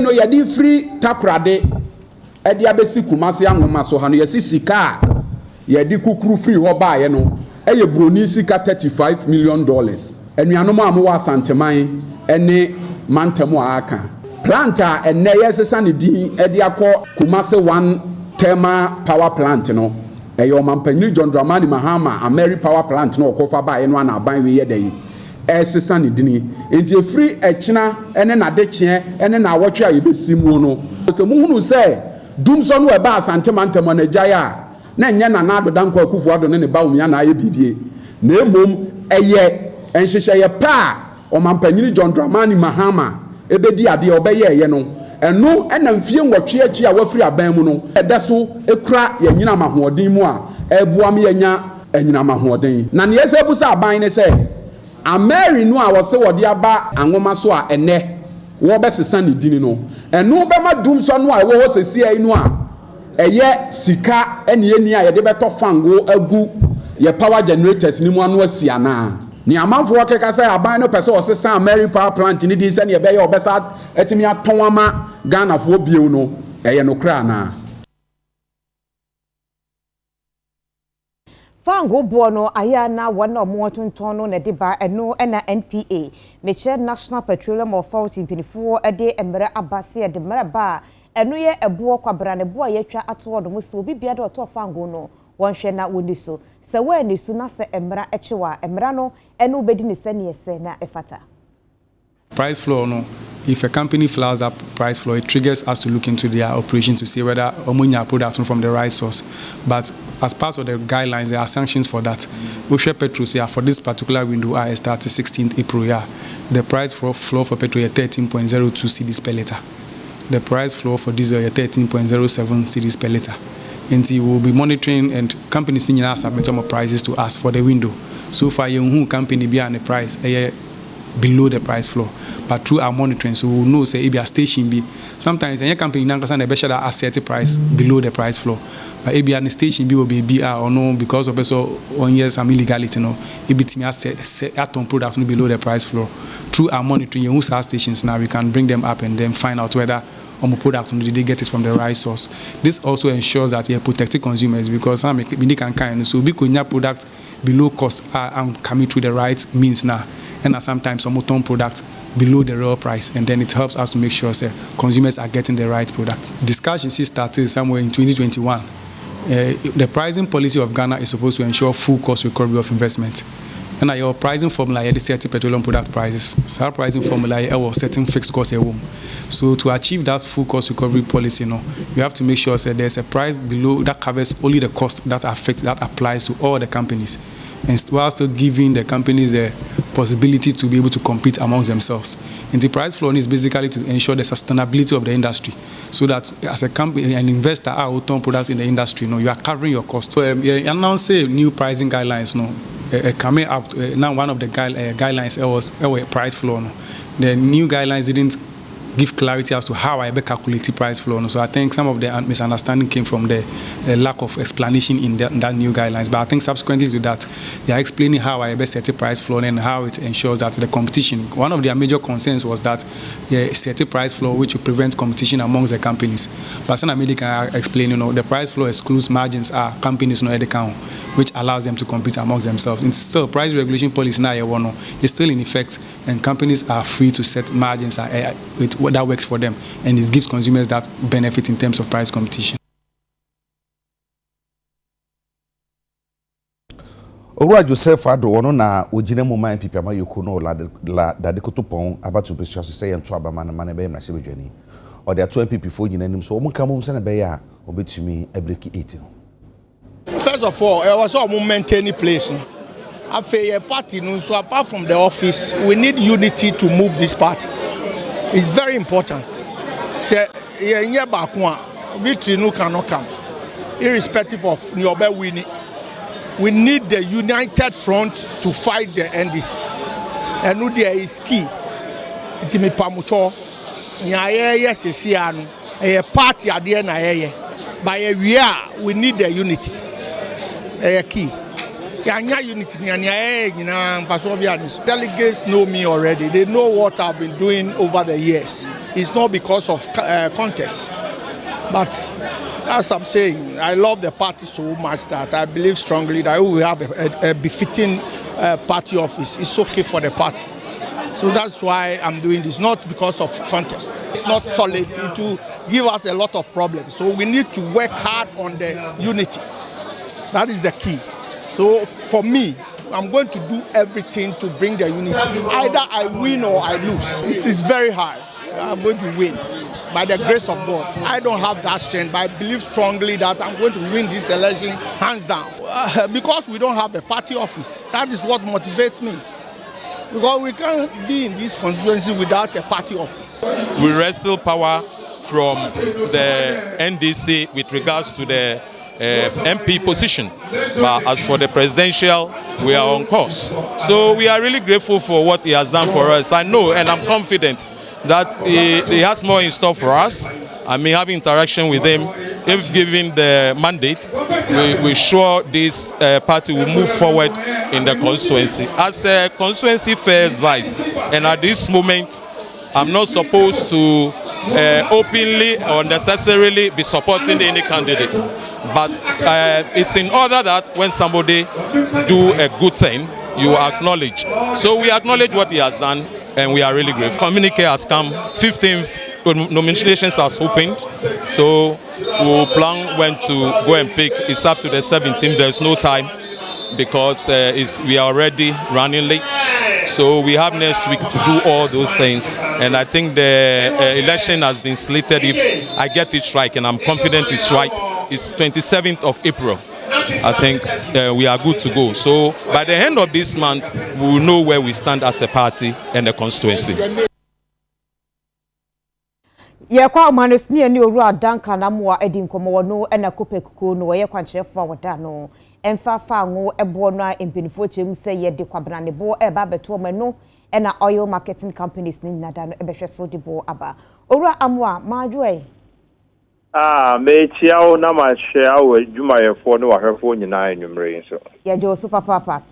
No yadi free takrade edi abesi kumase anwoma so ha no yesi sika yadi kukuru free ho baaye no eye broni sika $35 million enuanom a mo wa santeman ene mantemu aka planta enne yesesa ne din edi akọ kumase one thermal power plant no eyo mampanyini John Dramani Mahama Ameri power plant no okofa baaye no na aban we yedan esesa ne dini enti free echina ene na dekye ene na awotwe a yebesimu no so mu hunu se dumso no eba asante mantemo na gya na nya na na dodanko akufu ado ne ba umya na aye bibie na emom eye enhyehyɛ ye pa o mampanyini John Dramani Mahama ebedi ade obeye ye no eno ena mfie nwotwe achi a wafiri aban mu no edeso ekura ye nyina mahoɔden mu a ebuam ye nya anyina mahoɔden na ne yese busa aban ne se Ameri no a wose wode aba anwoma so a ene wo besesa ne dini no eno be ma dum so no a wo sesi ai no a eye sika ene eni a ye de beto fango agu ye power generators ni mu ano asia na ni amanfo keka say aban no pese wo sesa Ameri power plant ni di se ne ye be ye obesa etimi aton ama Ghana fo bieu no eye no kra na Fango Bono Ayana one or more tono na deba and no ena NPA. Meche National Petroleum Authority in 24 a day emere abasi at the Maraba and no ye a boa quabrane boy yetra atward musu be beard or to fango no one shena wuniso. So when ni suna se emra echewa emrano and no bedini seni sena efata. Price floor no. If a company flags up price floor, it triggers us to look into their operation to see whether ammonia products from the right source. But as part of the guidelines, there are sanctions for that. We share petrol here for this particular window. I started 16th April. Yeah, the price floor for petrol is 13.02 cedis per liter. The price floor for diesel is 13.07 cedis per liter. And we will be monitoring and companies need to submit some prices to us for the window. So far, you company behind the price below the price floor. But through our monitoring, so we will know say if a station be sometimes any company now can be that asset price below the price floor. But if a station be will be BR or no because of also 1 year some illegality no, it be to asset atom products no below the price floor. Through our monitoring, you use our stations now we can bring them up and then find out whether our products they get it from the right source. This also ensures that you protect consumers because some can kind so we could product below cost and coming through the right means now. And sometimes some ton products below the real price, and then it helps us to make sure that consumers are getting the right products. Discussion started somewhere in 2021. The pricing policy of Ghana is supposed to ensure full cost recovery of investment. And your pricing formula is the petroleum product prices. So our pricing formula is setting fixed cost at home. So to achieve that full cost recovery policy, you have to make sure that there's a price below that covers only the cost that applies to all the companies, and while still giving the companies a possibility to be able to compete amongst themselves. And the price floor is basically to ensure the sustainability of the industry, so that as a company, an investor, out on products in the industry, you are covering your costs. So announce new pricing guidelines, coming up now. One of the guidelines was price floor. The new guidelines didn't give clarity as to how I calculate the price floor. So I think some of the misunderstanding came from the lack of explanation in that new guidelines. But I think subsequently to that, they are explaining how I set the price floor and how it ensures that the competition. One of their major concerns was that set a price floor which will prevent competition amongst the companies. But some American are explaining, the price floor excludes margins are companies no account, which allows them to compete amongst themselves. And so price regulation policy now is still in effect, and companies are free to set margins with what that works for them, and it gives consumers that benefit in terms of price competition. Owura Joseph Ado ono na ojine mo man pipi ama yoko no la dade kotopon abatu besu say ento abama na man be na se bedwani o de ato MPP fo nyina nim so o munka mo se na be ya obetumi ebreki 18. First of all, I was all maintain place. After a party, so apart from the office, we need unity to move this party. It's very important. Say, victory no cannot come, irrespective of Nyobe winning. We need the united front to fight the NDC. And no there is key. It's me pamucho. Yes, a party at the end. By a year, we need the unity. A key. Yanya unity delegates know me already. They know what I've been doing over the years. It's not because of contest. But as I'm saying, I love the party so much that I believe strongly that we will have a befitting party office. It's okay for the party. So that's why I'm doing this, not because of contest. It's not solid. It will give us a lot of problems. So we need to work hard on the unity. That is the key. So for me, I'm going to do everything to bring the unity. Either I win or I lose. This is very hard. I'm going to win by the grace of God. I don't have that strength, but I believe strongly that I'm going to win this election hands down. Because we don't have a party office. That is what motivates me. Because we can't be in this constituency without a party office. We wrestle power from the NDC with regards to the MP position. But as for the presidential, we are on course. So we are really grateful for what he has done for us. I know and I'm confident that he has more in store for us. I may have interaction with him. If given the mandate, we're sure this party will move forward in the constituency. As a constituency affairs vice, and at this moment, I'm not supposed to openly or necessarily be supporting any candidate. But it's in order that when somebody do a good thing, you acknowledge. So we acknowledge what he has done, and we are really grateful. Communique has come, 15th nominations has opened, so we'll plan when to go and pick. It's up to the 17th. There's no time because we are already running late. So we have next week to do all those things, and I think the election has been slated, if I get it right, and I'm confident it's right, it's 27th of April. I think we are good to go. So by the end of this month, we will know where we stand as a party and the constituency. Kwa manusni ni owura danka na mo edi nkomo no na kopekuko no ye kwankyerefo woda no emfafa ngo ebo no empinifo chem se ye de kwabrane bo eba beto mano na oil marketing companies ni nada no ebehwe so de bo aba owura amwa majoe me chiao na ma share we dwumayefo no wahwefo nyina anwumre so ye jo super papa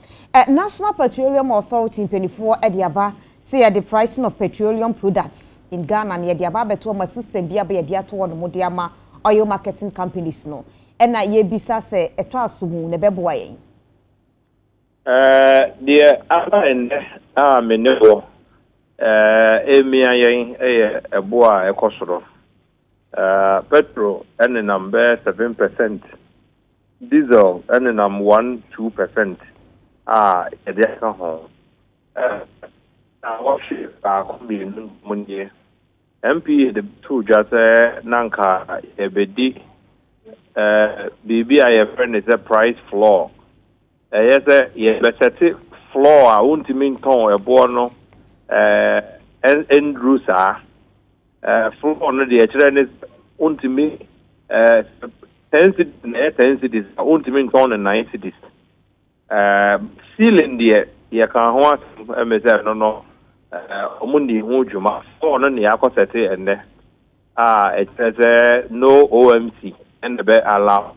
National Petroleum Authority empinifo edi aba say the pricing of petroleum products in Ghana and the ababeto ma system bia be de ato no mo de ama oil marketing companies no and na ye bisa se eto asumu ne beboa yen the aba me nebo emia yen eboa ekosoro petrol and number 7%, diesel and number 1-2% e de aka ho MP the two just nanka ebedi bibi a friend is a price floor yes set floor a won't mean ton a bono and rusa floor no the children is won't mean 10 cities won't mean ton and 9 cities ceiling the ya kan ho amese no omundi hu djuma so no ne akosete enne it's no OMC and be allow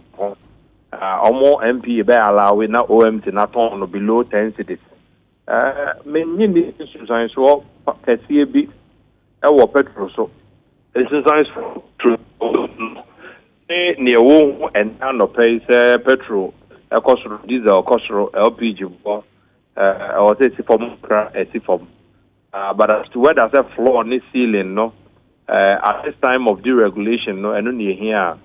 omo MP be allow we na OMC na ton no below 10 cities menyi ni susan so kase bi e wo petrol so susan so true ne wo and no pay petrol e cost diesel cost LPG bo or say from but as to whether as a floor ni ceiling no at this time of deregulation no and only here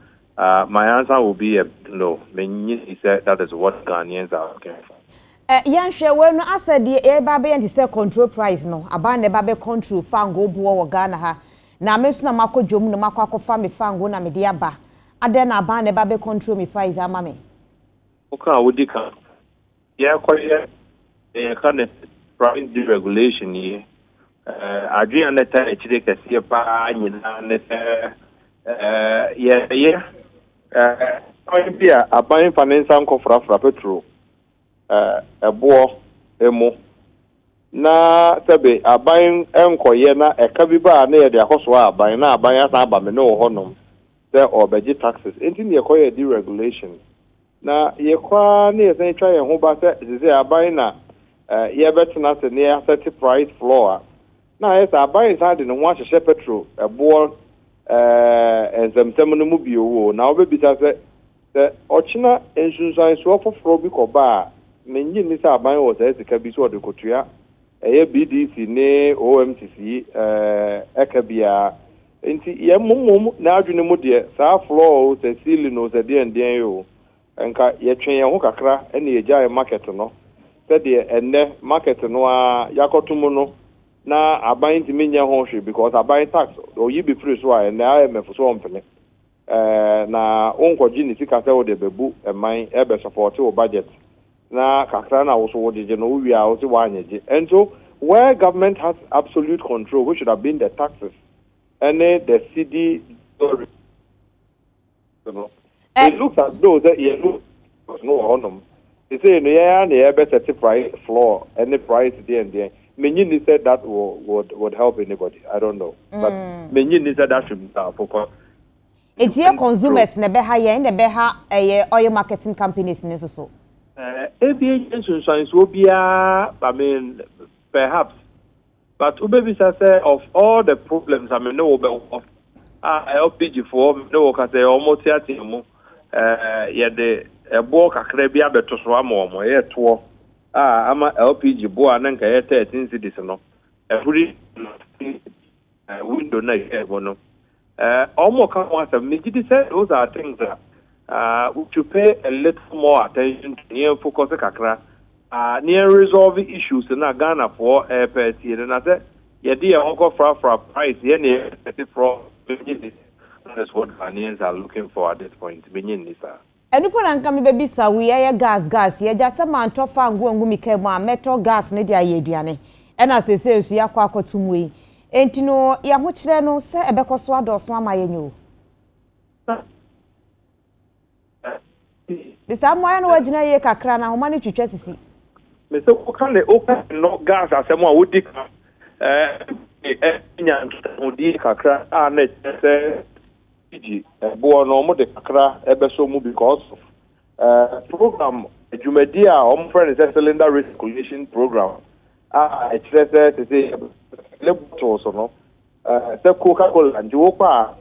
my answer will be no. He said that is what Ghanaians are looking for. Yan hwe we no asa de e ba be anti say control price no aba ne ba be control fango bo wo Ghana ha na me so na makodwom no makwakofa me fango na me de aba ade na aba ne ba be control me price ama me okay wodi kan ya kwaye kind of price deregulation here. Adrian neta echire kase pa nyina neta aban financial nkofra petrol ebo emo na sebe aban enkoye na eka bi ba na ye de akoso aban asa aba me no honom se obeji taxes enti ne ekoye deregulation na yɛkwa ne yɛsan twa yɛn ho ba sɛ aban na yɛbɛtena sɛ ne yɛasɛte price floor na ayɛ sɛ aban sa de ne ho ahyehyɛ petrol ɛboɔ nsɛmsɛm no mu bio wo na wobɛbisa sɛ ɔkyena nsunsuansoɔ foforɔ bi kɔba a menyi ni sɛ aban wɔ saa sika bi so ɔde kotua ɛyɛ BDC ne OMCC ɛka biara nti yɛ mmom na adwene mu deɛ saa floor sɛ ceiling no sɛ deɛn yo nka yɛtwe yɛn ho kakra ɛne yɛgya market no sɛdeɛ ɛnnɛ market no a yakɔtom no na aban ntimi nyɛ ho hwee because aban tax oyi bi free so a ɛnnɛ IMF so ɔmpene na onkɔgye ne sika sɛ wode bɛbu ɛman ɛbɛ support wo budget na kakra na wo so wodegye no wowie a wo se woanyegye and so where government has absolute control which should have been the taxes and the CD it looks as though that you look no honum they say no yeah the better price floor and the price there Menyini said that would help anybody. I don't know. But Menyini said that should be for it's here consumers never hire never oil marketing companies so. Aviation science will be I mean perhaps. But Ubebi say of all the problems I mean no of LPG for no can say almost yeah the ebo kakra bi abeto so amomo ye to ama LPG bo anan ka ye 13 cities no every window na ye bo no almost can want to make it say those are things that we should pay a little more attention to near focus kakra near resolve issues na Ghana for airport and I said ye dey onko fra price ye near for that's what Ghanaians are looking for at this point benin this Enupo na nka me bebisa we ye gas ye ja se man tofa ngu mi ka mu a metal gas ne dia ye aduane e na sese esu yakwa akotum we enti no ye ho kire no se ebekoso adoso ama ye nyu bisa mo ya no wagina ye kakra na homa ne twetwa sisi me se ko kan no gas asemo a wodi nya odi kakra a na se bo no mo de kakra ebeso mu because program Jumedia on friend is cylinder recirculation program it's say level so no se Coca-Cola and Jopa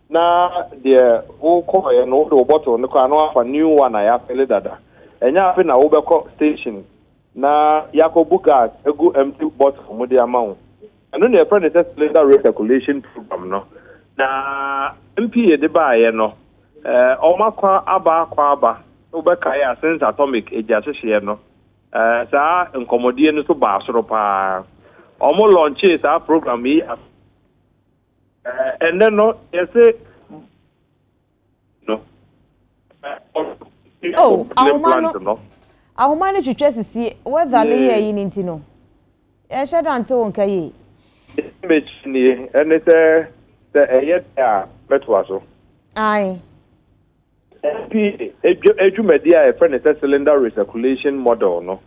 na the o ko e no do bottle no ka no afa new one ya fele dada enya afi na wo beko station na yakobu gas egu empty bottle mo de amount and no friend is cylinder recirculation program no na MP de bae no omakwa aba obeka ya since atomic ejasehye no saa nkomodie no so ba soro pa omo launch saa program yi and then no you say no ahoma no twetwa sisi whether ne ye yi ninti no ye sheda nte won kai ni and say the metwaso aye ejumedia a friend cylinder recirculation model no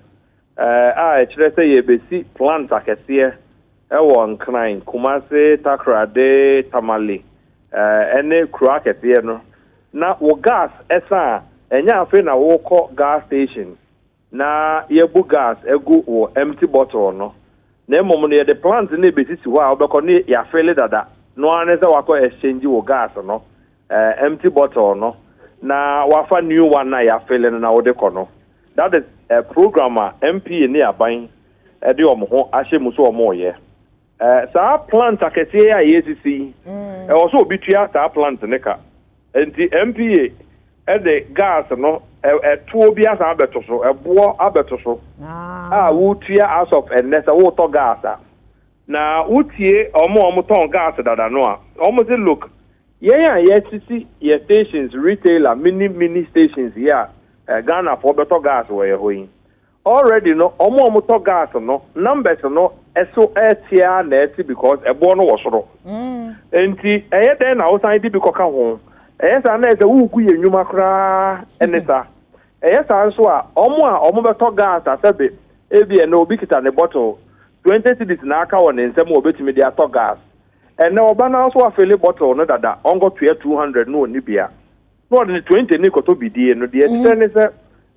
kire say ye besi plant akese e won kran Kumasi Takrade Tamale ene kru akese no na wo gas esa enya afi na wo kọ gas station na ye bu gas egu wo empty bottle no na emom no ye the plant na besi si ho a obekọ ne ya fele dada no anese wako exchange wo gas no empty bottle no na wafa new one na ya fele na wo de kono that is a programmer MP ni aban e de omo ahye muso omo ye sa plant akese ya yesisi e wo so obitua sa plant ne ka enti MP e de gas no tuo bi asa abeto so ebo abeto so wo tua as of enesa wo to gas na utie omo ton gas dada no a omo say look ye sisi ye stations retailer mini stations here Ghana for better gas we hoyin already no omo to gas no numbers no eso etia na eti because ebo no wosoro enti eye den na outside bi koka ho eye sa na ese wuku ye nwuma kra enesa eye sa so a omo better gas asebe ebi na obi kita ne bottle 20 cedis na aka won nsem obetimi dia to gas and na oba na so afele bottle no dada ongo 200 no ni bia no de 20 ni koto bidie no de tell say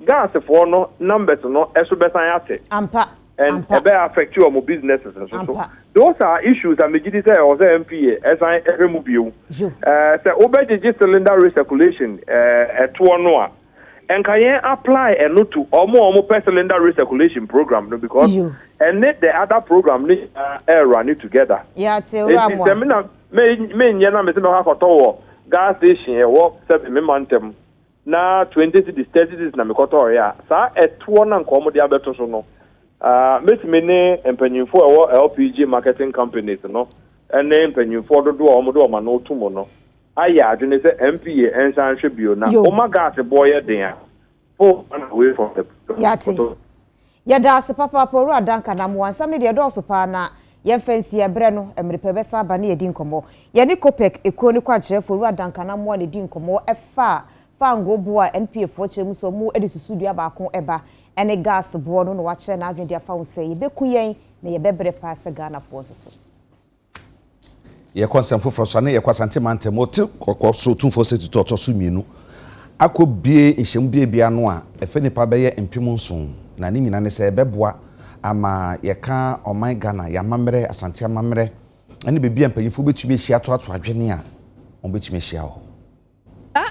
gas for no numbers no eso besan ate ampa and ebe affect your businesses and so those are issues that make it say or say MPA as I remove you say obey cylinder recirculation to no and can you apply and not to or per cylinder recirculation program no because and let the other program run it together me nyana me say ha koto gas station e work 7 montem na 20 cities 30 cities na me koto ya sa eto na nkomo de abeto so no many empanyinfo ewo LPG marketing companies no ene empanyinfo dodo omodo ma no tumo no aya adwene se MPA ensan hwe bio na o magas boy den for away from the yada se papa poru adanka na mo ansam ne de do so pa na ye fancy ebre no emrepe be sa ba na ye di nkomo ye ni kopek eko ni kwa kire poru adanka na mo ne di nkomo efa fa ngobu a NPA fo kire mu so mu edisusu dua ba ko eba ene gas bo no no wa kire na adwen dia fa wo se ye beku yen na ye bebre pa se Ghana fo so ye konsem foforo so na ye kwasante mantem oti kokoso tumfo se tuto to so mienu akobie ehiem bia no a efe nipa be ye empem nson na ni nyina ne se beboa ama ye ka oman Ghana ya mamre asante mamre ene bebia mpanyifo betumi hia to adwene a on betumi hia ho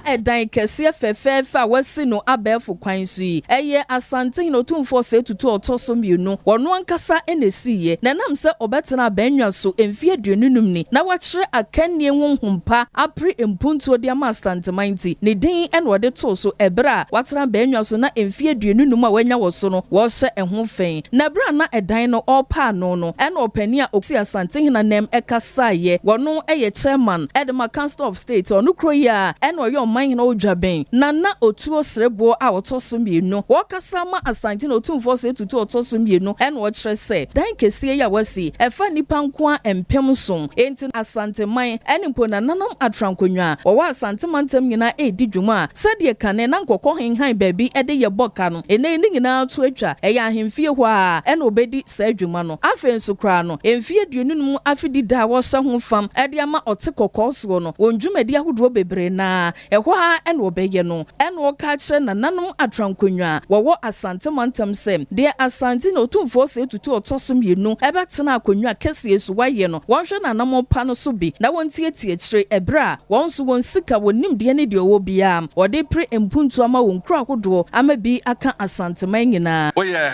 edan kese fefefa wasi no abefo kwan so yi eye asante no tumfo se tutu otoso mienu wono ankasa enesiye na nam se obetena banwa so emfie aduonunum ni na wachire akanie honhompa apre empuntuo de ama asante manti ne din ene wode to so ebra watena banwa so na emfie aduonunum a wanya wo so no wo hye ehon fen na bra na edan no opa no no ene opani a oksi asante hina nem ekasaye wono eye chairman edema council of state onu kroya ene yo man na odwaben nana otuo srebo a otoso mienu wokasa ma asante na otumfo se tutu otoso mienu ene wo kire se dan kesie ya wasi efa nipa nko a empem so enti asante man ene mpo na nanam atrankonwa wo asante mantem nyina edi dwuma sade kane na nkokɔ henhan baabi ede ye boka no ene nyina to atwa eya ahemfie hɔ a ene obedi sa adwuma no afenso kra no emfie duonunum afidi da wo se ho fam ede ama ote kokɔ so no wondwumadi ahodoɔ bebre na ehwa en obeye no en wo ka kire na nanom atrankonwa wo asante mantem sem de asante no tumfo se tutu otoso mienu ebetena akonwa kese esu waye no wonhwe na nam pa no so bi na wontiatie kire ebra wonso wonsika wonim de ne de owo bia wode pre empuntu ama wonkura ahodo ama bi aka asante man nyina oye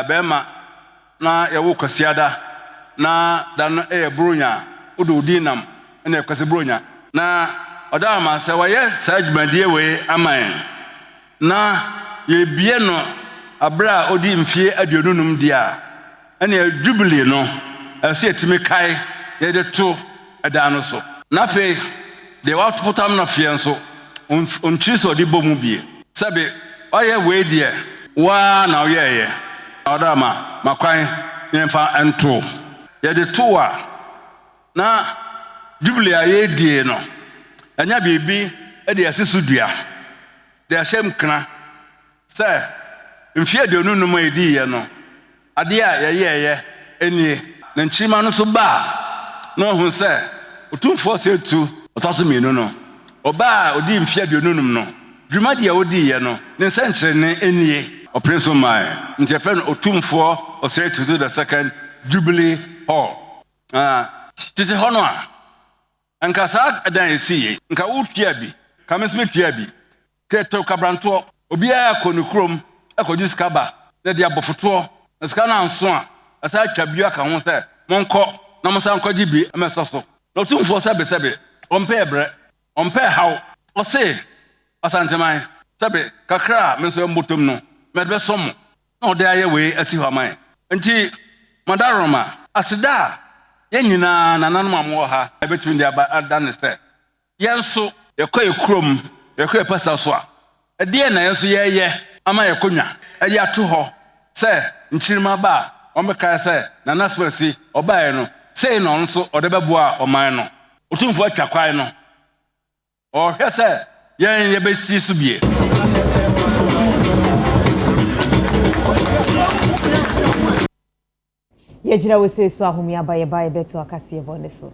bema na yewo kwasiada na dan bronya odo dinam na kwasi bronya na odama se waye sajmadie we aman na ye bie no abra odi mfie aduonunum dia ene jubilee no ase etimi kai ye de to eda no so na fe de wat potam na fie nso onchiso di bomu bie sabe oye we die wa na oye odama makwan yemfa ento ye de to a na jubilee aye die no anya bibi e de asisu dua de ahyem kra se mfie de onunum edi ye no ade a ye enie na nchima no so ba no hu se otumfo se tu otaso mienu no oba odi mfie de onunum no dwuma de odi ye no ne senkyere ne enie oprenso mai nti efe no otumfo o se tu the second jubilee hall titi hono a nka sa adan esiye nka wutua bi ka mesme tua bi keto kabranto obi a konukrom akoji skaba na dia bofoto na ska na anso a asa atwa bi aka ho se monko na mo san kwaji bi amesoso no tumfo sebe ompe ebre ompe haw o se asanteman sebe kakra menso mbotom no medbe somo na ode aye we asi hwaman nti madaroma asida yenyina nananum amwo ha ebetun dia adan se yenso yekoye krom yekoye pasa so a ede na yenso yeye ama yekonwa ede ato ho se nchirima ba omeka se nanaswasi obae no sei no nso ode beboa oman no otumfo atwa kwai no o hwe se yen yebesi subie yejira wese so ahumi abaye baye beto akase ebone so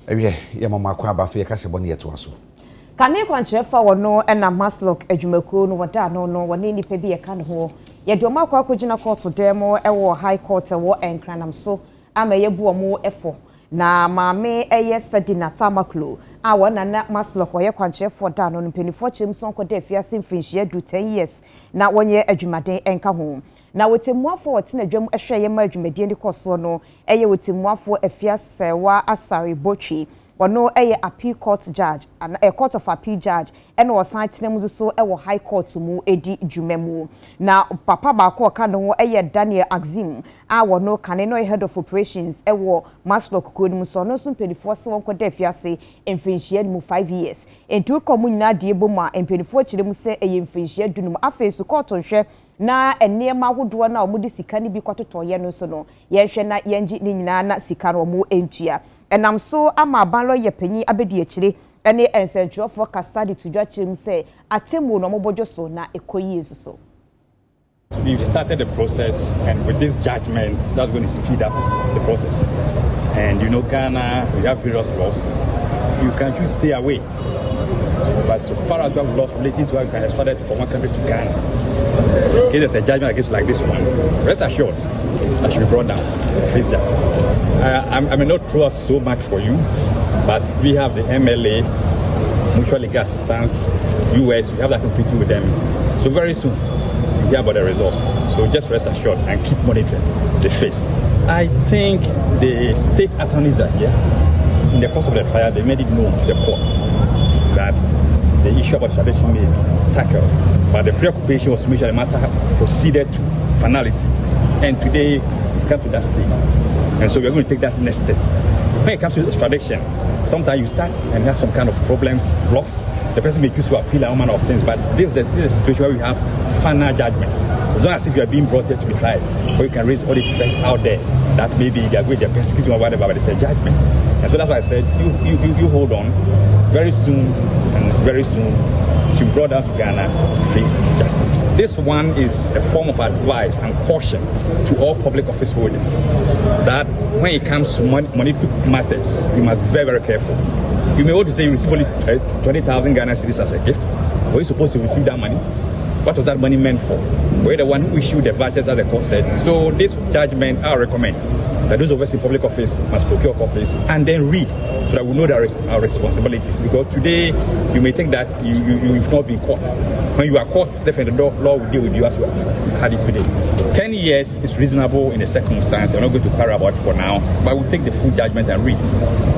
ewie ye mama kwa ba fe ka se bone yeto aso kane kwanchefa wono na Maslock adwumakuo no wada no wone nipa bi ye ka ne ho ye de ma kwa kogina court demo ewo high court wo enkranam so ama ye bu omo efo na maame eye Sedina Tamaklo a wona na Maslock wo ye kwanchefo da no mpenifo chimson ko da fiase mfinhia du 10 years na wonye adwumaden enka ho na wotemuafo wote na dwam ehwe ye ma adwumadie ndi koso no eye wotemuafo afiase wa Asare Botchi wono eye appeal court judge and a court of appeal judge and was signed mu so ewo high court mu edi dwumemu na papa ba ko ka no eye Daniel Axim a wono kane no head of operations ewo Maslock ko ni so no so mpelifo se won ko da fiase mfinhia mu 5 years entu ko mu nyina de eboma mpelifo kire mu se eye mfinhia dunum afi so court nhwe na enema hodo na omudi sika ni bi kwatotoye no so no ye hwe na yenji ni nyina na sika no mu entua enam so ama ban lawyer panyi abedi akire ene ensentro kasa de tudwa chirim se atemu no mobojo so na ekoyi so. We've started the process, and with this judgment, that's going to speed up the process. And you know, Ghana, we have various laws. You can choose to stay away. But so far as we have laws relating to how you can extradite from one country to Ghana, in case there's a judgment against like this one, rest assured that should be brought down to face justice. I may not throw us so much for you, but we have the MLA, Mutual Legal Assistance, US, we have that competing with them. So very soon, you hear about the results. So just rest assured and keep monitoring the space. I think the state attorneys are here. In the course of the trial, they made it known to the court that the issue of extradition may be tackled, but the preoccupation was to make sure the matter proceeded to finality. And today, we've come to that stage. And so we're going to take that next step. When it comes to extradition, sometimes you start and you have some kind of problems, blocks. The person may choose to appeal and all manner of things, but this is the situation where we have final judgment. It's not as if you are being brought here to be tried, or you can raise all the defense out there that maybe they are going to persecute or whatever, but it's a judgment. And so that's why I said, you hold on. Very soon, she brought us to Ghana to face justice. This one is a form of advice and caution to all public office holders that when it comes to monetary matters, you must be very, very careful. You may want to say you receive only 20,000 Ghana cedis as a gift. Were you supposed to receive that money? What was that money meant for? Were you the one who issued the vouchers, as the court said? So this judgment, I recommend that those of us in public office must procure copies and then read so that we know our responsibilities. Because today, you may think that you've not been caught. When you are caught, definitely the law will deal with you as well. Had it today. 10 years is reasonable in a circumstance. We're not going to carry about it for now, but we'll take the full judgment and read.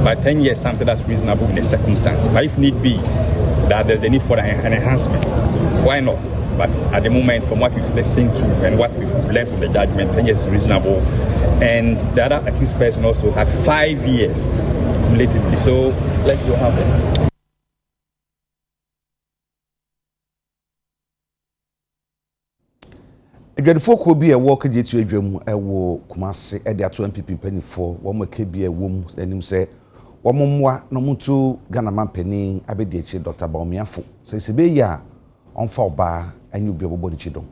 But 10 years, something that's reasonable in a circumstance. But if need be, that there's a need for an enhancement, why not? But at the moment, from what we've listened to and what we've learned from the judgment, 10 years is reasonable. And the other accused person also had 5 years cumulatively. So let's see what happens. Edwadifo ko bi e wo ka je tu adwam e wo Kumase e de ato MPP panifo wo mo ka bi e wo mu anim se wo mo mwa no mutu Ghana mampani abedi echi Dr. Baumiafo se be ya onfa oba anyu bi obobo ni chidon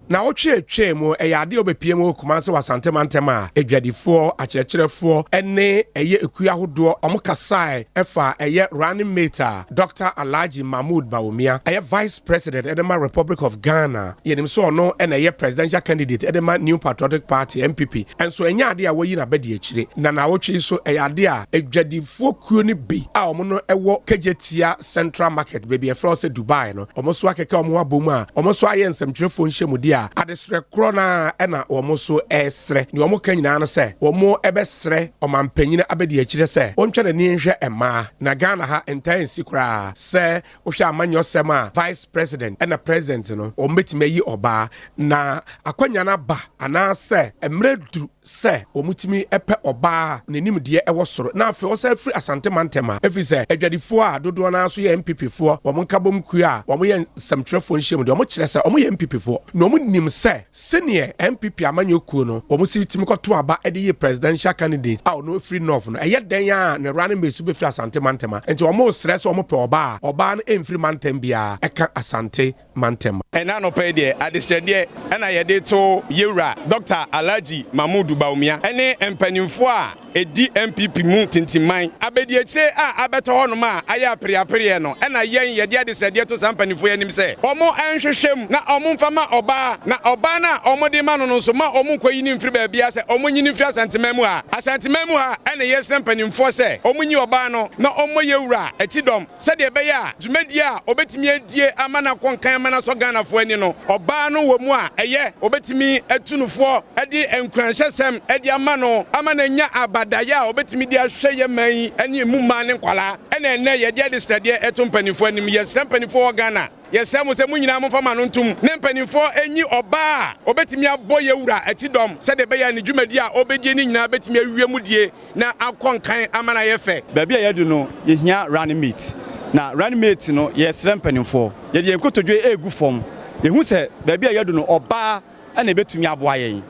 na otwe mu eyade obepie mu Kumase wasantemantem edwadifo akyerɛkyerɛfo ene eye ekua hodo omkasae efa eye running mate Dr. Alhaji Mahmoud Bawumia eye vice president edema Republic of Ghana yenim so no ene eye presidential candidate edema New Patriotic Party MPP enso enya ade a woyi na bedi akire na otwe so eyade a edwadifo kuo ni bi a omo no ewo Kejetia Central Market baby e France Dubai no omo so akeka omo abomu a omo so aye nsemtwerefo nhyemude adesre krona ena omo so esre ni omo kan nyina na se omo ebesre omampanyine abedi akire se ontwe na ni nhwe ema na Ghana ha intensi kura se ohwe amanyo sema vice president ena president no ombetime yi oba na akwanya na ba ana se emredu se omutimi epe oba nenim de ewo soro na afi o se free asante mantema efi se edwadifo a dodo na so ye MPP fo omo nkabom kua omo ye samtrefo nhiem de omo kire se omo ye MPP fo na omo nim se senior MPP amanyokuo no omo si timi kwato aba ede ye presidential candidate a no free north no eye den a ne rane mesu be free asante mantema enti omo stress omo pe oba na emfiri mantem bia eka asante mantema ena no pe de adesede ena ye de to yewura Dr. Alhaji Mahmoud Bawumia ene empanimfo a edi MPP mu tintiman abedi ekyire a abeto ho no ma aya apre no na yen ye de adesade to sampanifo yanim se omo enhwehwem na omo mfama oba na oba na omo de ma no so ma omo kwayi ni mfiri ba bia se omo nyini mfiri asantemam ha na yes sampanifo se omo nyi oba no na omo yewura ekidom se de be ya dwumadi a obetimi adie amana konkan amana so ganafo ani no oba no wo mu a eye obetimi atunufo edi enkranhyesem edi amano amana nya abadaya obetimi di ahwe ye man ani mu ma ne nkwala ene ye de adesade eto mpanifo anim yes mpanifo Ghana yes mo se munyina mo fama no ntum ne mpanifo enyi oba obetimi abo yewura ekidom se de be ya ne dwumadi a obedie ni nyina betimi awie mu die na akonkan amana ye fe ba bia yedu no ye hia running mate na running mate no yes mpanifo ye de nkotodwe egu fom ye hu se ba bia yedu no oba na betumi aboa yen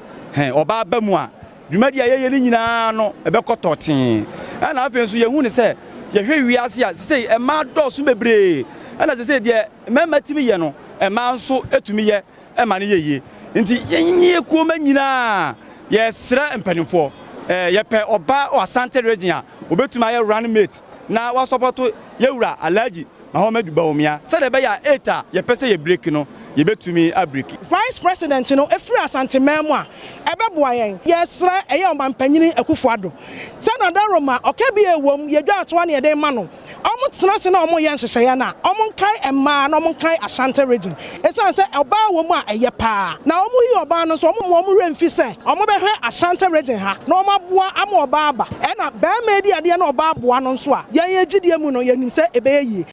oba ba mu a dwumadi a ye ni nyina no ebekototen na afen so ye hu ne se ye hwe wiase a se e ma dosu bebre na se de mema timi ye no e ma nso etumi ye e ma ne ye nti yenye ko ma nyina ye sra mpanimfo ye pe oba o Asante region a obetumi aye running mate na wa support yewura Alhaji Mahomed Bawumia se de be ya eta ye pese ye break no ye betumi abriki vice president no efiri Asante memu a ebeboa yen yesra eye omampanyini Akufo-Addo se na daroma okabi ewom ye dwa ato na ye de ma no omo tena se na omo ye nhyehyeye na omo nkai emma na omo nkai Asante region esan se oba wo mu a eye pa na omo yi oba no so omo remfi se omo behwe Asante region ha na omo aboa ama oba aba e na ba ma di ade na oba aboa no so a ye gidie mu no ye nim se ebe ye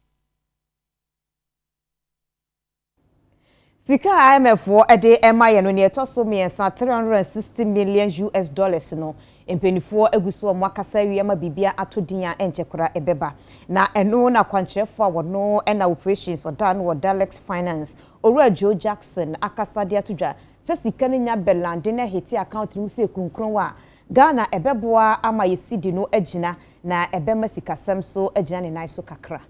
Sika IMF ede emaye no ne etoso miensa $360 million no empenifo eguso mwakasa wi ama bibia atodin a enchekora ebeba na eno na kwanchefo a wono na operations odan wo Dalex Finance Owura Joe Jackson akasa de atodwa se sika ne nya belande na heti account mu se kunkron wa Ghana ebeboa ama yesidi no agina na ebema sikasem so agina ne nai so kakra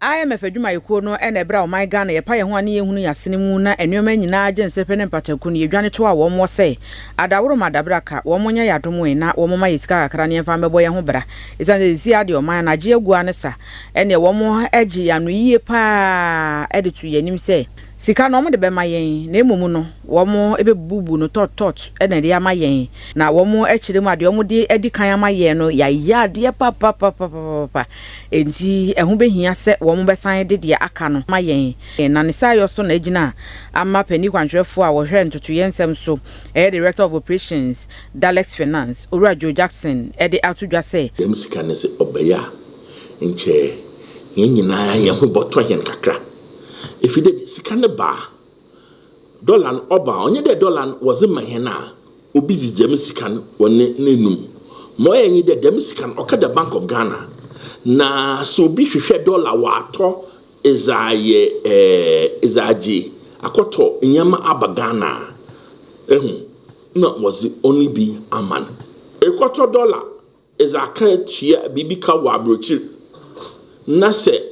IMF adwuma yekuo no na ebra o my Ghana ye pa ye ho ane ye hunu yasene mu na enwema nyina agensepe ne mpataku ne yedwane to a wo mo se adaworo madabraka wo mo nya yadomo na wo mo ma yesika kakra ne mfa mebo ye ho bra isan zi ade o man na je agua ne sa ene wo mo agi ya no yie pa editu yanim se sika no mo de be ma yen na emumu no wo mo ebebubu no tot ene de ama yen na wo mo akire mu ade wo mo de edi kan ama yen no ya de pa enti ehun behia se wo mo besan de de aka no ma yen na ne sayo so na agina ama pani kwantwefo a wo hwe ntoto yensem so director of operations Dalex Finance Owura Joe Jackson de atodwa se dem sika ne se obeya nche nyina ya ho boto yen kakra if you did sikane ba dollar oba onye de dollar was in my hena obi di dem sikan woni nenum mo enyi de dem sikan okada Bank of Ghana na so bi hwehwe dollar wa ato ezaje akoto nyama aba Ghana no was only be a man ekoto dollar ezaka tua bibika wa abrochi na se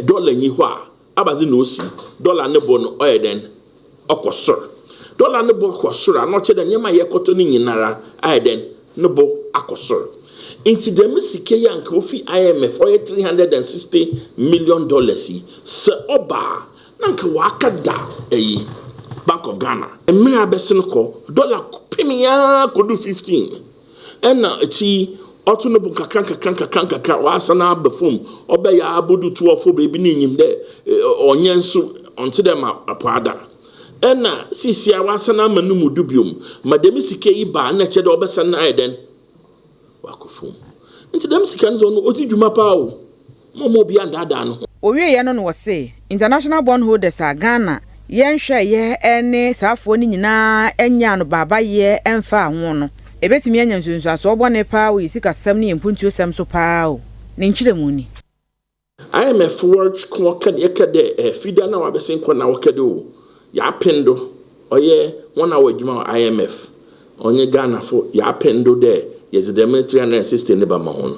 dollar nyi ho a abazi no si dollar ne bo no oyeden okosor dollar ne bo okosor no che de nyema yekoto ni nyinara ayeden ne bo akosor inti dem sike yank ofi IMF oye $360 million se oba nanka wakada Bank of Ghana emira abesen ko dollar pimia kodu 15 ena chi otunobu kakranka wasana befum obeya abudu 2 bebi ni nyim de onyensu onto dem apada ena sisia wasana manumu dubium mademi sike iba na che de obesana eden wakofum nti dem sika nzo no otidwuma paawo momo bia ndada no owie ye no no wose international bondholders a Ghana yenhwe ye ene safo ni nyina enya no baba ye emfa ho no ebetimi anya nsunsu aso obone pa wo isika sam ne empuntuo sam so pa o ne nchiremu ni IMF work ko kade fida na wabesen ko na wakade o ya pendo oye wona wadwuma IMF onye Ghana fo ya pendo de yezidem 360 ne ba ma ho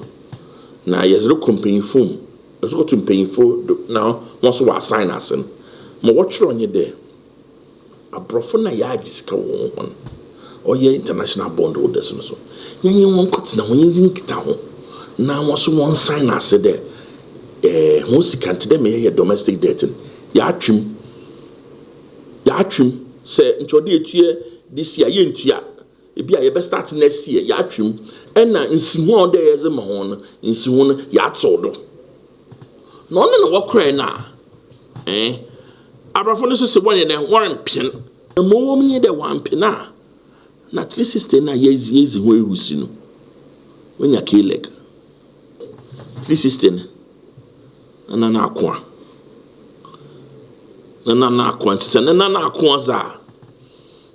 na yeziru company form ezo to pay for now once we assign us mo watch onye de abrofo na ya jiska won ɔyɛ international bond holders no so yɛnyɛ wɔn kɔtena ho yɛnzi nkita ho na wɔn so wɔn sign ase dɛ wɔn sika nti dɛ meyɛ domestic debt no yɛatwem sɛ nkyɛn de etua this year yɛntua ebi a yɛbɛ start next year yɛatwem ɛna nsiho a ɔda yɛdze ma wɔn no nsiho no yɛatɔw do na ɔno na wɔkora na abrafo no so sɛ wɔn yɛ dɛ wɔrempene na mo wɔn nyɛ dɛ wɔampene a na 360 na yɛzi ho erusi no wɔnya k-leg 360 no na akoa na akoa nti sɛ na akoa za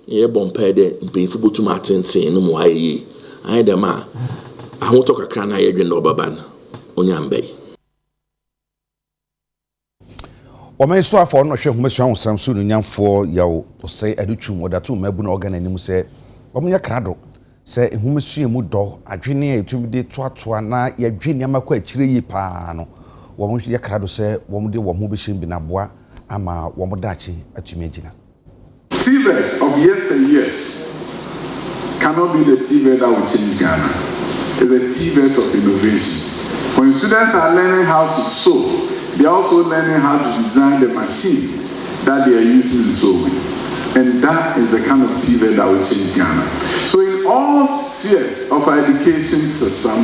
yɛ bɔ mpae dɛ mpanyinfo botum atenten no mu ayɛ ayɛ dɛm a ahotɔ kakra na yɛdwe na ɔbaba no onya mbɛyi ɔmɛn so afɔ no hwɛ homasua ho samso no nyamfoɔ yaw ɔsɛ adutwum ɔdato mabu na ɔgana anim sɛ ɔmonyɛ krado sɛ homasua mu dɔ adwene a ɛtumi de toatoa na yɛdwe nneɛma kɔ akyire yi paa no wɔn yɛ krado sɛ wɔn de wɔn ho bɛhyɛ bi na boa ama wɔn daakye atumi agyina. TVET of yesteryears cannot be the TVET that will change Ghana. It's the TVET of innovation. When students are learning how to sew, they are also learning how to design the machine that they are using in sewing. And that is the kind of TVET that will change Ghana. So in all spheres of our education system,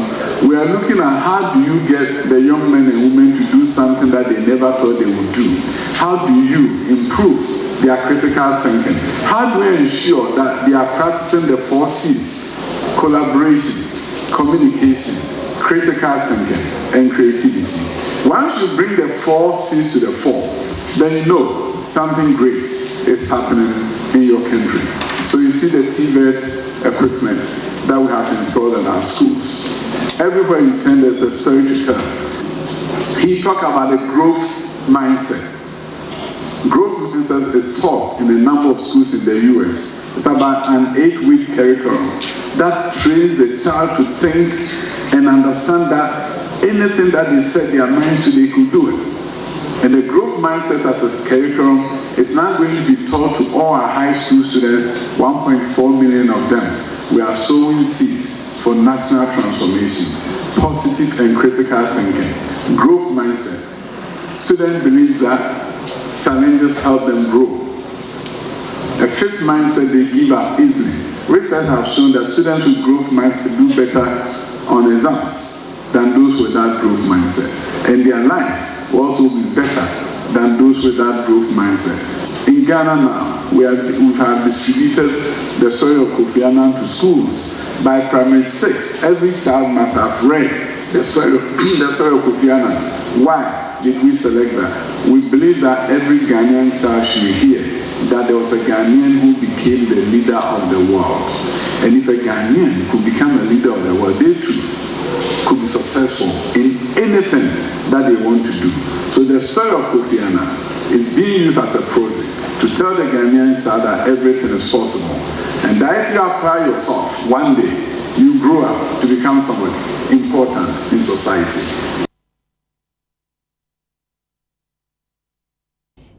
we are looking at how do you get the young men and women to do something that they never thought they would do. How do you improve their critical thinking? How do we ensure that they are practicing the 4 C's: collaboration, communication, critical thinking, and creativity? Once you bring the 4 C's to the fore, then you know something great is happening in your country. So you see the TVET equipment that we have installed in our schools. Everywhere you turn, there's a story to tell. He talked about the growth mindset. Growth mindset is taught in a number of schools in the US. It's about an 8-week curriculum that trains the child to think and understand that anything that they set their minds to, they could do it. And the growth mindset as a curriculum is now going to be taught to all our high school students, 1.4 million of them. We are sowing seeds for national transformation, positive and critical thinking, growth mindset. Students believe that challenges help them grow. A fixed mindset, they give up easily. Research has shown that students with growth mindset do better on exams than those without growth mindset. And their life will also be better than those without growth mindset. In Ghana now, we have distributed the story of Kofi Annan to schools. By primary 6, every child must have read the story of Kofi Annan. Why did we select that? We believe that every Ghanaian child should hear that there was a Ghanaian who became the leader of the world. And if a Ghanaian could become a leader of the world, they too could be successful in anything that they want to do. So the story of Kofi Annan is being used as a process to tell the Ghanaian child that everything is possible. And that if you apply yourself, one day you grow up to become someone important in society.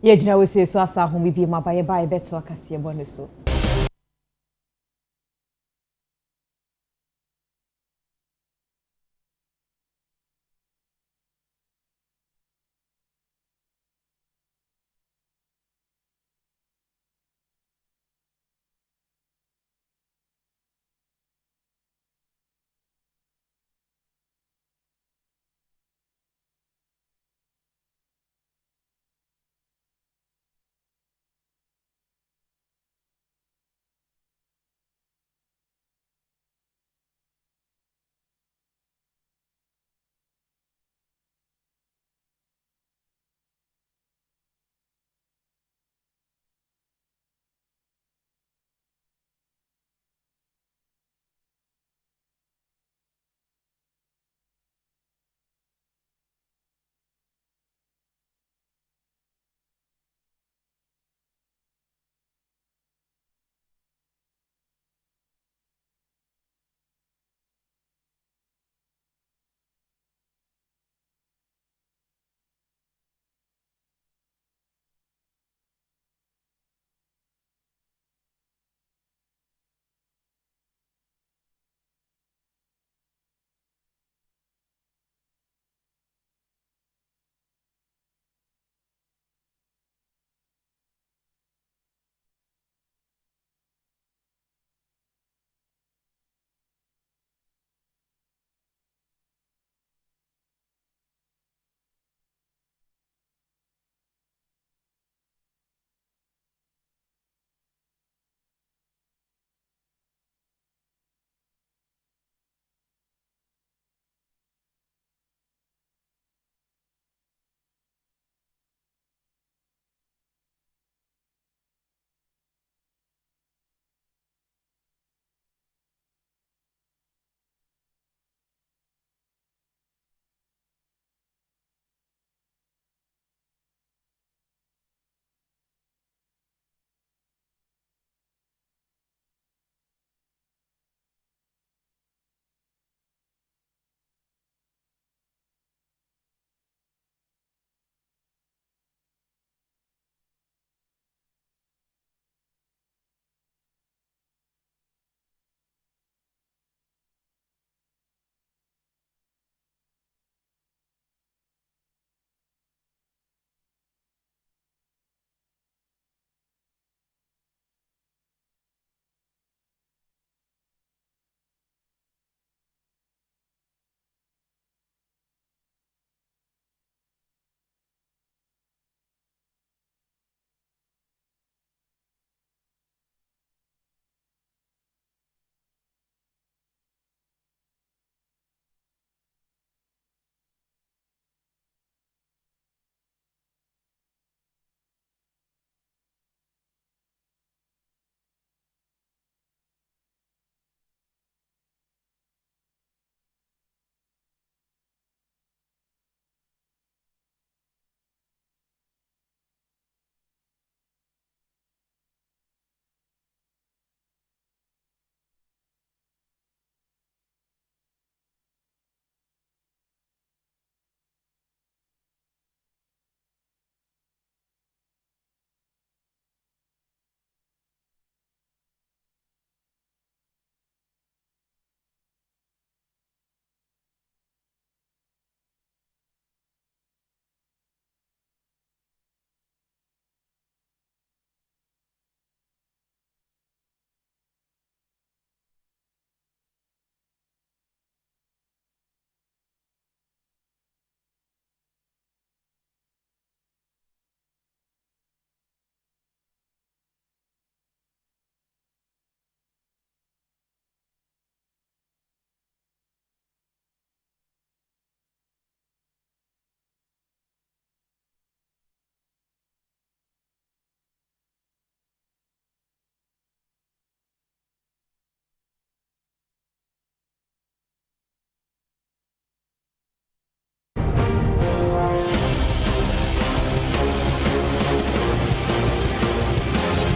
Yɛgyina wɔ sie so asa ho bibi ma ba yɛ ba yɛ beto akaseɛ bɔ ne so.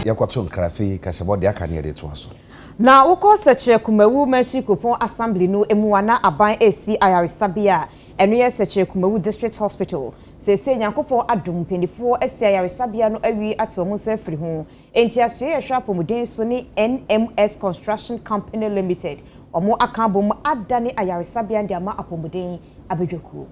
yakwato nkrafe kasebo de aka ne de to aso na wokọ seche kumawu mercy coupon assembly no emuwana aban AC ayaresabia enu ye seche kumawu district hospital se nyankopọ adom penifo esi ayaresabia no awi atomu se firi ho enti aso ye hwa pomuden so ni NMS Construction Company Limited omo akabom adane ayaresabia ndi ama apomuden abedwokuo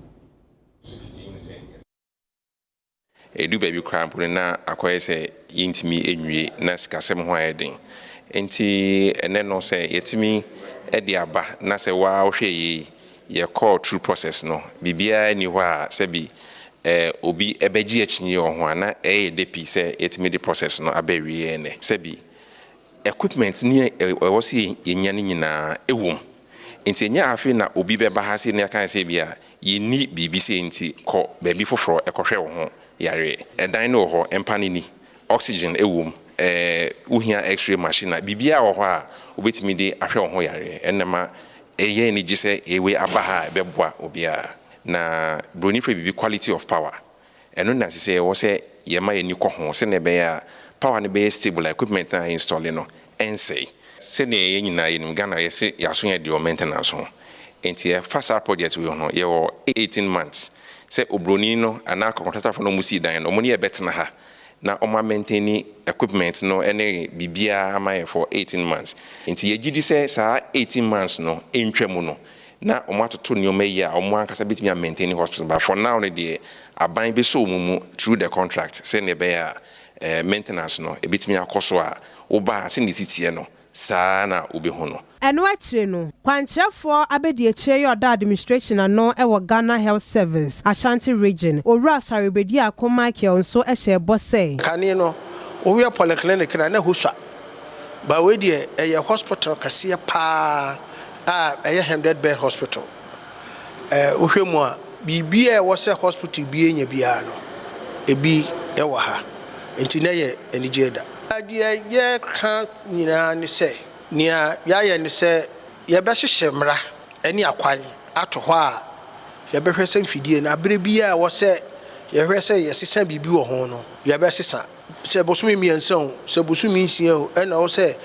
edu baby cramp na akoye se yintimi enwie na sikasem ho ayeden enti ene no se yetimi edi aba na se wa ohwe ye call through process no bibia ni ho a se bi obi ebeji achinye ho ana depi se yetimi the process no abewie ene se bi equipment ni wo se yenya ni nyina ewom enti enya afi na obi beba ha se ne kan se bia yeni bibi se enti ko baby foforo ekohwe wo ho yare edan no ho empani ni oxygen ewom uhia x-ray machine bibia wo ho a obetimi de ahwe wo ho yare enema eye ni gise ewe abaha beboa obia na broni for bibi quality of power eno na se wo se yema yeni ko ho se ne be ya power ne be stable equipment na install no ensei se ne ye nyina yenim Ghana yese yaso ya de maintenance ho enti fast project we ho ye 18 months se obroni no ana contractor for no musi dan no mo ne betena ha na oma maintain equipment no ene bibia amaye for 18 months enti yegidi se sa 18 months no entwemu no na oma toto nioma yi a oma ankasa betimi maintain hospital but for now ne de aban be so mumu through the contract se ne be ya maintenance no ebetimi akoso a oba se ne sitie no saa na obi ho no eno akire no kwankyerefo abedi akire yoda administration ano ewo Ghana Health Service Ashanti region owura sarebedi akoma Michael nso ehye bose kane no owi polyclinic na huswa ba we de eye hospital kase pa eye 100 bed hospital ohwemu a bibia wo se hospital bi enya bia no ebi ewo ha enti na ye enigeda adie ye kan nyina ni se nia ya ni se ye be hyehye eni akwan ato ho a ye be hwese mfidie na abere bia wo se ye hwese ye sesa bibi wo ho no ye be sesa se bosumi miensan se bosumi nsia ena wo se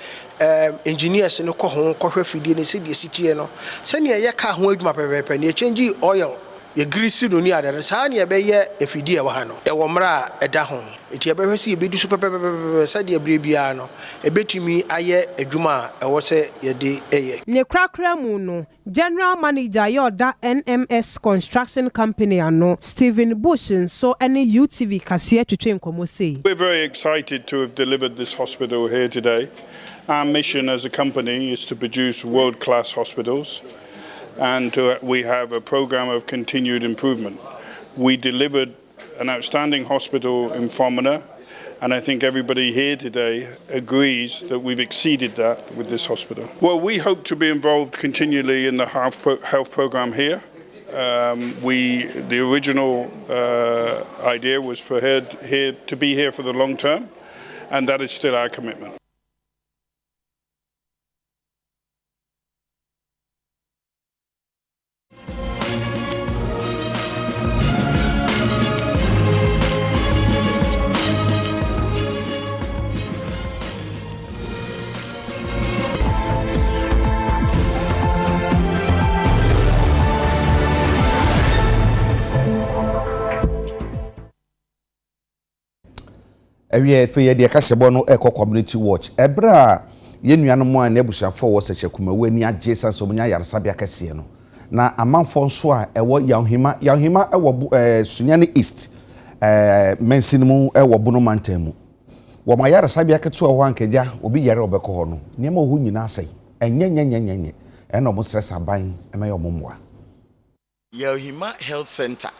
engineers ne ko ho ko hwe fidie ne se die sitie no se ne ye ka ho adwuma pepepe ne change oil ye grease no ni adare sa ne be ye efidie wo ha no e wo mra eda ho enti ebe hwese ye bedu so pepepe sa de abire bia no ebetumi aye adwuma e wo se ye de eye ne krakra mu no General Manager yoda NMS Construction Company ano Stephen Bush so any UTV kase twetwe nkomo sei. We're very excited to have delivered this hospital here today. Our mission as a company is to produce world-class hospitals, and we have a program of continued improvement. We delivered an outstanding hospital in Fomena, and I think everybody here today agrees that we've exceeded that with this hospital. Well, we hope to be involved continually in the health program here. The original idea was for here to be here for the long term, and that is still our commitment. Ewie fe ye de kasebo no eko community watch ebra ye nuanom a na ebusuafo wo seche kumawu ani agye sanso munya yaresabia kase no na amanfo nso a ewo yahima ewo sunyane east mensinmu ewo bunu mantamu wo ma yaresabia keto ho ankeja obi yare obeko ho no niam ohu nyina asai enyenyenyenyenye eno mo stress aban emeyo momwa Yahima Health Center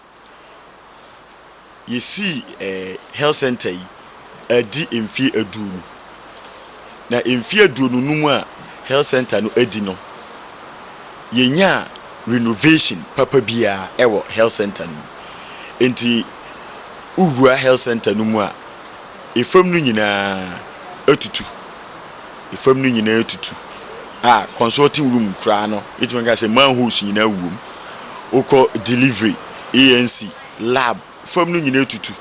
you see health center edi emfie edunu na emfie edunu numu a health center no edi no yenya renovation papa bia ewo health center no enti uwura health center numu a efam no nyina etutu consulting room kra no itime ga say manholes nyina wum oko delivery ANC lab fam no nyina etutu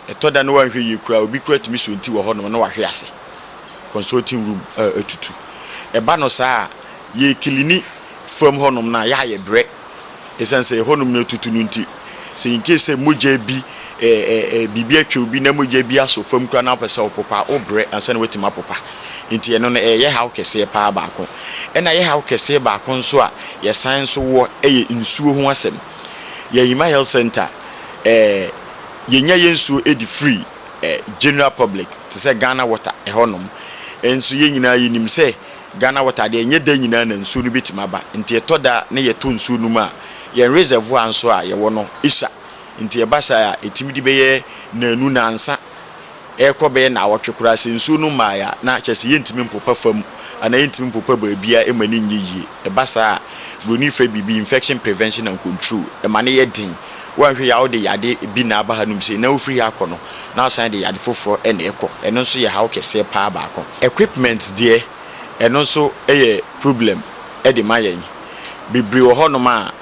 etoda no wanhwe ye kura obi kura tumi so nti wo ho no wahwe ase consulting room etutu eba no saa ye kilini from honom na ya ye bre esense honom na tutu no nti se in case moja bi bibia twa obi na moja bi aso fam kura na pese opopa obre ansa na wetima popa nti eno no ye hawo kese pa baako ena ye hawo kese baako nso a ye san so wo ye nsuo ho asem ye Yima Health Center yenya ye nsuo edi free general public to say Ghana water honom enso ye nyina yinim se Ghana water de enye da nyina na nsuo no bitima ba nti etoda na ye to nsuo no ma ye reservoir anso a ye wo no isha nti e basa ya etimidi be ye nanu na ansa ekobe na awotwekura se nsuo no ma ya na kyese ye ntimi mpopa fam ana ye ntimi mpopa ba bia e mani nyiyie e basa broni fa bibi infection prevention and control e mane ye din wanhwe ya ode yade bi na aba hanum se na ofiri akono na asan de yade foforo e na ekọ eno nso ye hawo kese pa ba akọ equipment de eno nso eye problem e de mayen bibri wo hono ma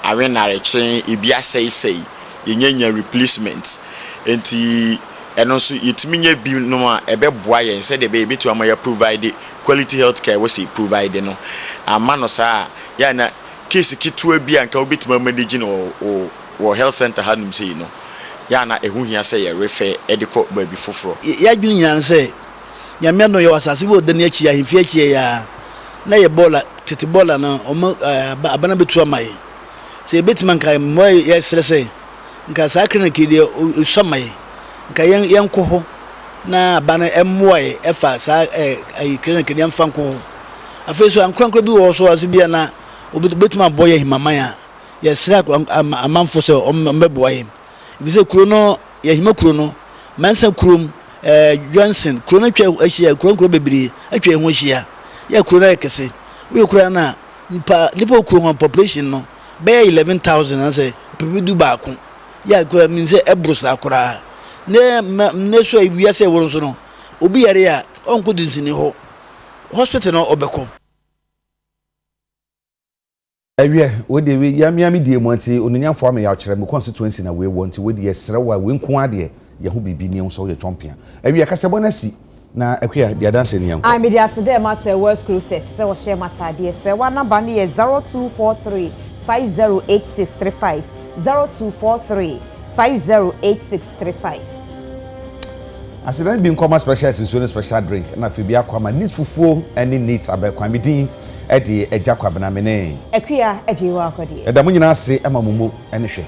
awenare chen ibia sei yenya replacement enti eno nso yetimi nya bi no a ebe boa yen se de be betu amaya provide quality healthcare we say provide no ama no sa ya na case kitua bi anka obetima manage no o health center hanum sei no ya na ehu hia se ye refer ediko ba bi foforo ya dwun nyan se nyame no ye wasase bo de ne achi ya himfi achi ya na ye bola tete bola na o abana betu amaye se ebetima nka mo ye srese nka sakre na kide o shamaye nka yen ko na abana emmoye efa sa kire kide mfa nko afeso ankwanko bi wo so asibia na obetuma boye himama ya yesra amanfo se ombeboye bise kuro no ye hima kuro no mansa kurom Johnson kuro no twa ahia kuro bebiri atwa ho hia ya kuro na kese we kuro na nipa kuro ho population no be 11,000 ase pebidu baako ya kuro minse ebrusa akura ne so awia se woro so no obi yare ya onko dinsini ho hospital no obeko Ewie we de we yamiami die mu anti onunyafo am ya kire mu constituency na we wonti we de yesrewa we nko ade ye ho bibi ne nso ye champion ewie kasebo na si na akua de dance ne yanko I media se dem as a school set se wo share matade se wa number ne 0243 508635 0243 508635 Asidan bi nkoma special sinso special drink na fe bi akwa neat fufuo any neat abekwa medin e de eja kwabena mene akua ejewa akodi edamu nyina ase ama mumo ene hwe